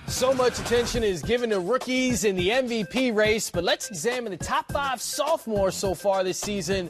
So much attention is given to rookies in the MVP race, but let's examine the top 5 sophomores so far this season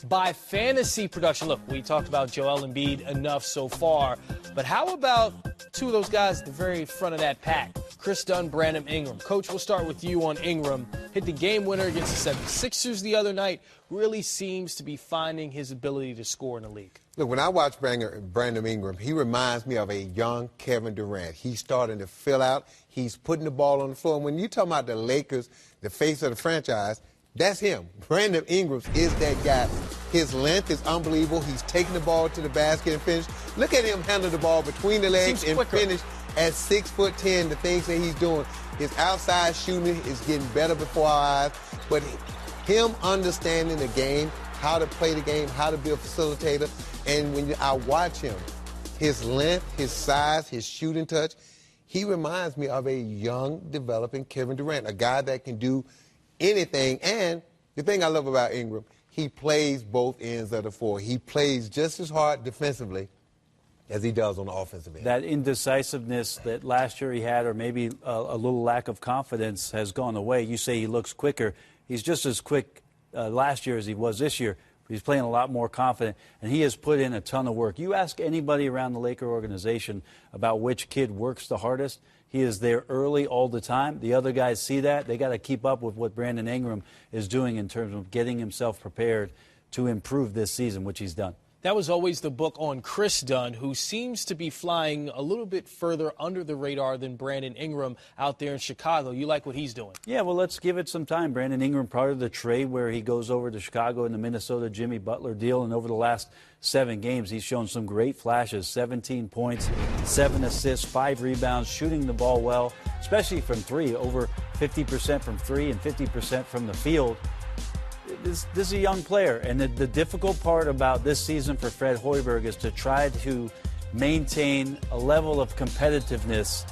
by fantasy production. Look, we talked about Joel Embiid enough so far, but how about two of those guys at the very front of that pack? Chris Dunn, Brandon Ingram. Coach, we'll start with you on Ingram. Hit the game winner against the 76ers the other night. Really seems to be finding his ability to score in the league. Look, when I watch Brandon Ingram, he reminds me of a young Kevin Durant. He's starting to fill out. He's putting the ball on the floor. And when you talk about the Lakers, the face of the franchise, that's him. Brandon Ingram is that guy. His length is unbelievable. He's taking the ball to the basket and finish. Look at him handle the ball between the legs and finish at 6'10", the things that he's doing. His outside shooting is getting better before our eyes. But him understanding the game, how to play the game, how to be a facilitator, and when I watch him, his length, his size, his shooting touch, he reminds me of a young, developing Kevin Durant, a guy that can do anything. And the thing I love about Ingram, he plays both ends of the floor. He plays just as hard defensively as he does on the offensive end. That indecisiveness that last year he had, or maybe a little lack of confidence, has gone away. You say he looks quicker. He's just as quick last year as he was this year. He's playing a lot more confident, and he has put in a ton of work. You ask anybody around the Laker organization about which kid works the hardest, he is there early all the time. The other guys see that. They got to keep up with what Brandon Ingram is doing in terms of getting himself prepared to improve this season, which he's done. That was always the book on Chris Dunn, who seems to be flying a little bit further under the radar than Brandon Ingram out there in Chicago. You like what he's doing? Yeah, well, let's give it some time. Brandon Ingram, part of the trade where he goes over to Chicago in the Minnesota Jimmy Butler deal, and over the last 7 games, he's shown some great flashes. 17 points, 7 assists, 5 rebounds, shooting the ball well, especially from 3, over 50% from 3 and 50% from the field. This is a young player, and the difficult part about this season for Fred Hoiberg is to try to maintain a level of competitiveness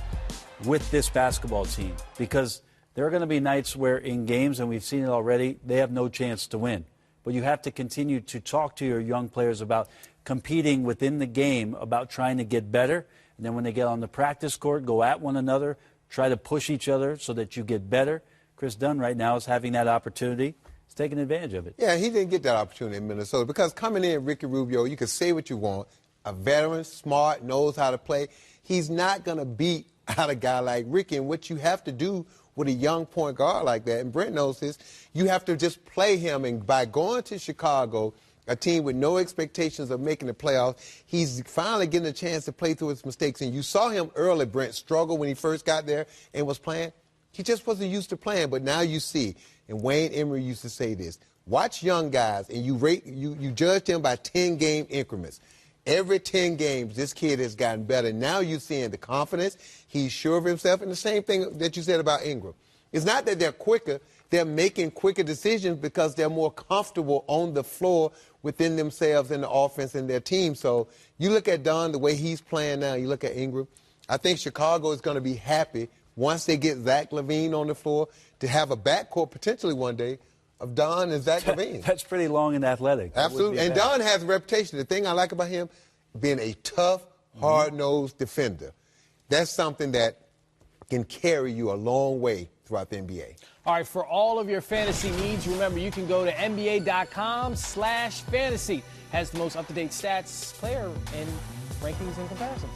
with this basketball team, because there are going to be nights where in games, and we've seen it already, they have no chance to win. But you have to continue to talk to your young players about competing within the game, about trying to get better, and then when they get on the practice court, go at one another, try to push each other so that you get better. Chris Dunn right now is having that opportunity. Taking advantage of it. Yeah, he didn't get that opportunity in Minnesota because coming in, Ricky Rubio, you can say what you want. A veteran, smart, knows how to play. He's not going to beat out a guy like Ricky. And what you have to do with a young point guard like that, and Brent knows this, you have to just play him. And by going to Chicago, a team with no expectations of making the playoffs, he's finally getting a chance to play through his mistakes. And you saw him early, Brent, struggle when he first got there and was playing. He just wasn't used to playing, but now you see, and Wayne Emery used to say this, watch young guys, and you judge them by 10-game increments. Every 10 games, this kid has gotten better. Now you're seeing the confidence. He's sure of himself, and the same thing that you said about Ingram. It's not that they're quicker. They're making quicker decisions because they're more comfortable on the floor within themselves and the offense and their team. So you look at Don, the way he's playing now, you look at Ingram, I think Chicago is going to be happy once they get Zach LaVine on the floor to have a backcourt potentially one day of Don and Zach LaVine. That's pretty long and athletic. Absolutely. And Don has a reputation. The thing I like about him, being a tough, hard-nosed defender. That's something that can carry you a long way throughout the NBA. All right, for all of your fantasy needs, remember you can go to NBA.com/fantasy. Has the most up-to-date stats, player, and rankings and comparisons.